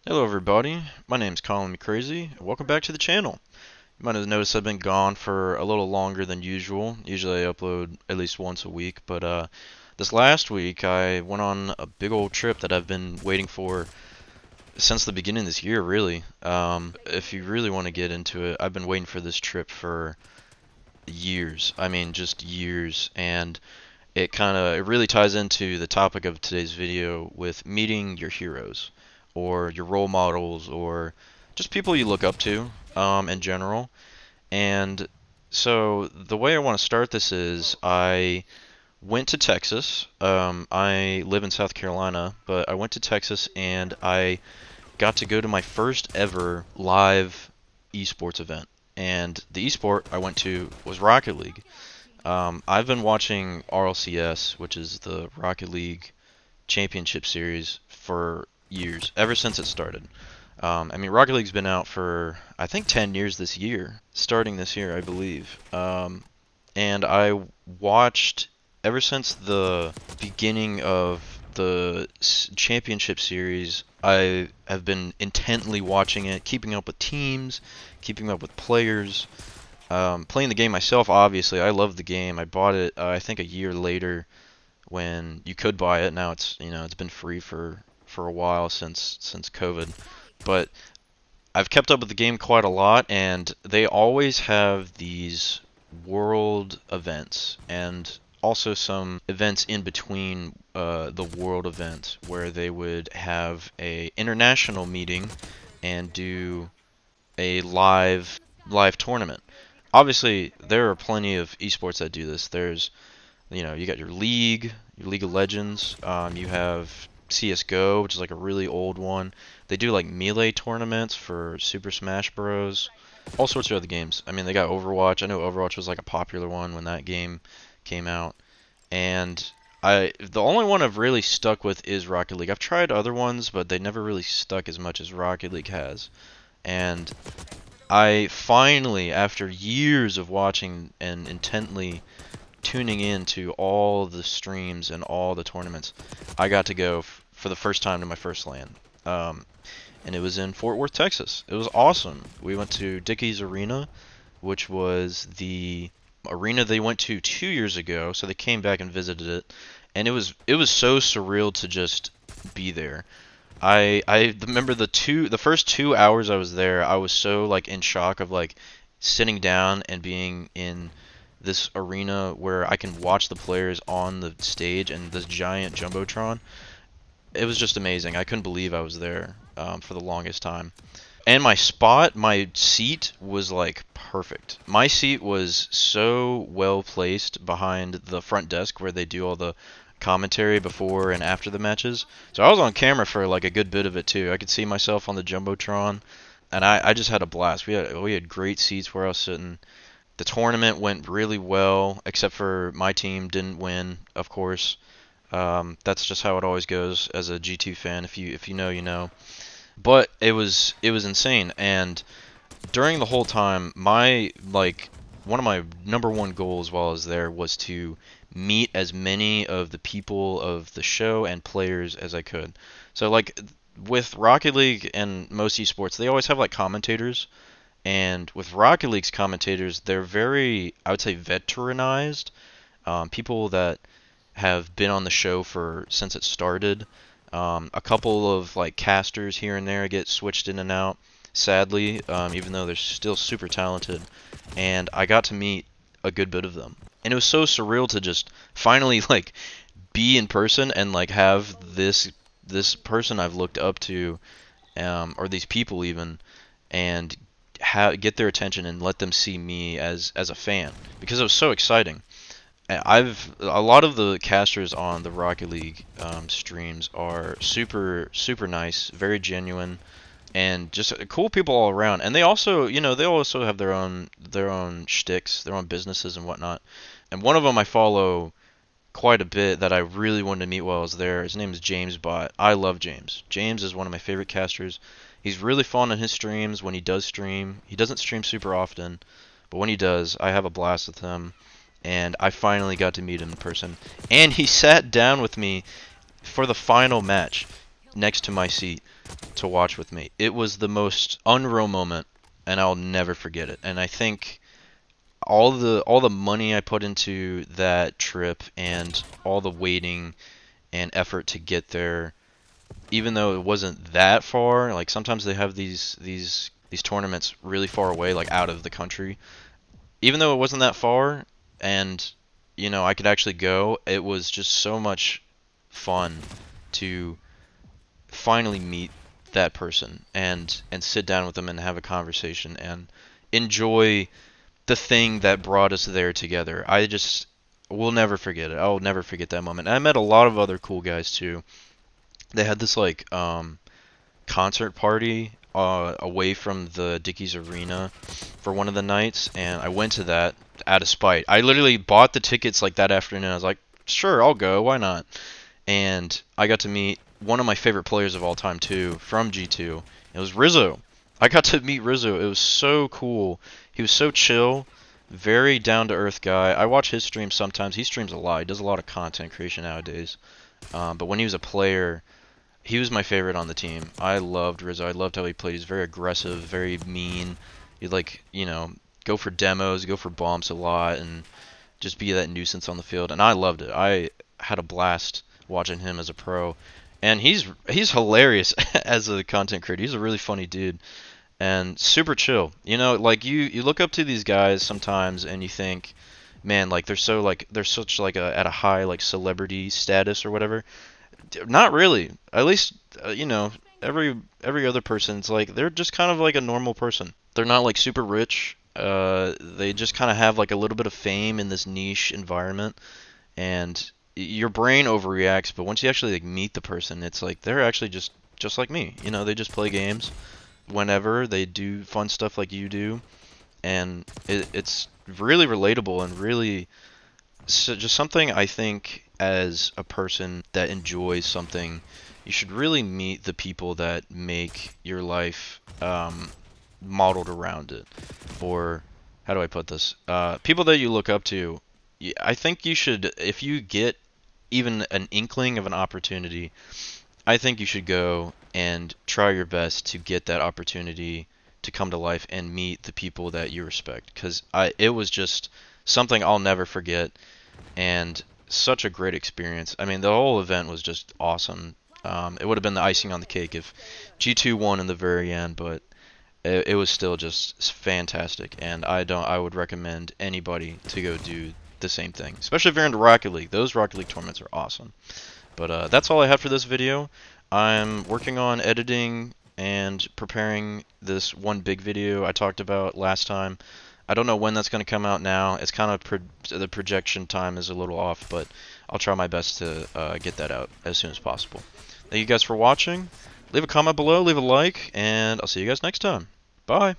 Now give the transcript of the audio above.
Hello everybody, my name's Colin McCrazy, and welcome back to the channel. You might have noticed I've been gone for a little longer than usual. Usually I upload at least once a week, but this last week I went on a big old trip that I've been waiting for since the beginning of this year, really. If you really want to get into it, I've been waiting for this trip for years. I mean, just years, and it really ties into the topic of today's video with meeting your heroes or your role models or just people you look up to in general. And so the way I want to start this is I went to Texas. I live in South Carolina, but I went to Texas and I got to go to my first ever live esports event. And the esport I went to was Rocket League. I've been watching RLCS, which is the Rocket League Championship Series, for years, ever since it started. I mean, Rocket League's been out for, I think, 10 years this year, starting this year, I believe. And I watched ever since the beginning of the championship series. I have been intently watching it, keeping up with teams, keeping up with players. Playing the game myself, obviously, I love the game. I bought it, I think, a year later when you could buy it. Now it's been free for a while since COVID. But I've kept up with the game quite a lot, and they always have these world events and also some events in between the world event where they would have a international meeting and do a live tournament. Obviously, there are plenty of esports that do this. You got your League of Legends. You have CS:GO, which is like a really old one. They do like melee tournaments for Super Smash Bros. All sorts of other games. I mean, they got Overwatch. I know Overwatch was like a popular one when that game came out. And the only one I've really stuck with is Rocket League. I've tried other ones, but they never really stuck as much as Rocket League has. And I finally, after years of watching and intently tuning in to all the streams and all the tournaments, I got to go for the first time to my first LAN. And it was in Fort Worth, Texas. It was awesome. We went to Dickies Arena, which was the arena they went to 2 years ago, so they came back and visited it, and it was so surreal to just be there. I remember the first 2 hours I was there, I was so like in shock of like sitting down and being in this arena where I can watch the players on the stage and this giant jumbotron. It was just amazing. I couldn't believe I was there for the longest time. And my seat was like perfect. My seat was so well placed behind the front desk where they do all the commentary before and after the matches. So I was on camera for like a good bit of it too. I could see myself on the jumbotron, and I just had a blast. We had great seats where I was sitting. The tournament went really well, except for my team didn't win, of course. That's just how it always goes as a G2 fan. If you know, you know. But it was insane, and during the whole time, one of my number one goals while I was there was to meet as many of the people of the show and players as I could. So like with Rocket League and most esports, they always have like commentators, and with Rocket League's commentators, they're very, I would say, veteranized. People that have been on the show for since it started. A couple of like casters here and there get switched in and out, sadly, even though they're still super talented. And I got to meet a good bit of them, and it was so surreal to just finally like be in person and like have this person I've looked up to, or these people even, and get their attention and let them see me as a fan because it was so exciting. A lot of the casters on the Rocket League streams are super super nice, very genuine, and just cool people all around. And they also have their own shticks, their own businesses and whatnot. And one of them I follow quite a bit that I really wanted to meet while I was there. His name is James Bot. I love James. James is one of my favorite casters. He's really fun on his streams when he does stream. He doesn't stream super often, but when he does, I have a blast with him, and I finally got to meet him in person. And he sat down with me for the final match. next to my seat to watch with me. It was the most unreal moment, and I'll never forget it. And I think all the money I put into that trip and all the waiting and effort to get there, even though it wasn't that far, like sometimes they have these tournaments really far away, like out of the country. Even though it wasn't that far, and I could actually go, it was just so much fun to finally meet that person and sit down with them and have a conversation and enjoy the thing that brought us there together. I just will never forget it. I'll never forget that moment. And I met a lot of other cool guys too. They had this like concert party away from the Dickies Arena for one of the nights, and I went to that out of spite. I literally bought the tickets like that afternoon. I was like, sure, I'll go. Why not? And I got to meet one of my favorite players of all time too, from G2. It was Rizzo. I got to meet Rizzo. It was so cool. He was so chill, very down to earth guy. I watch his streams sometimes. He streams a lot. He does a lot of content creation nowadays. But when he was a player, he was my favorite on the team. I loved Rizzo. I loved how he played. He's very aggressive, very mean. He'd like, go for demos, go for bumps a lot, and just be that nuisance on the field. And I loved it. I had a blast watching him as a pro. And he's hilarious as a content creator. He's a really funny dude and super chill. Like you look up to these guys sometimes and you think, man, like they're such like at a high like celebrity status or whatever. Not really. At least every other person's like they're just kind of like a normal person. They're not like super rich. They just kind of have like a little bit of fame in this niche environment, and your brain overreacts. But once you actually like meet the person, it's like they're actually just like me. They just play games whenever they do fun stuff like you do, and it's really relatable and really just something I think as a person that enjoys something, you should really meet the people that make your life modeled around it. Or how do I put this? People that you look up to. I think you should, if you get even an inkling of an opportunity, I think you should go and try your best to get that opportunity to come to life and meet the people that you respect. Because it was just something I'll never forget, and such a great experience. I mean, the whole event was just awesome. It would have been the icing on the cake if G2 won in the very end, but it was still just fantastic. And I would recommend anybody to go do the same thing, especially if you're into Rocket League. Those Rocket League tournaments are awesome. But that's all I have for this video. I'm working on editing and preparing this one big video I talked about last time. I don't know when that's going to come out now. It's kind of the projection time is a little off, but I'll try my best to get that out as soon as possible. Thank you guys for watching. Leave a comment below, leave a like, and I'll see you guys next time. Bye.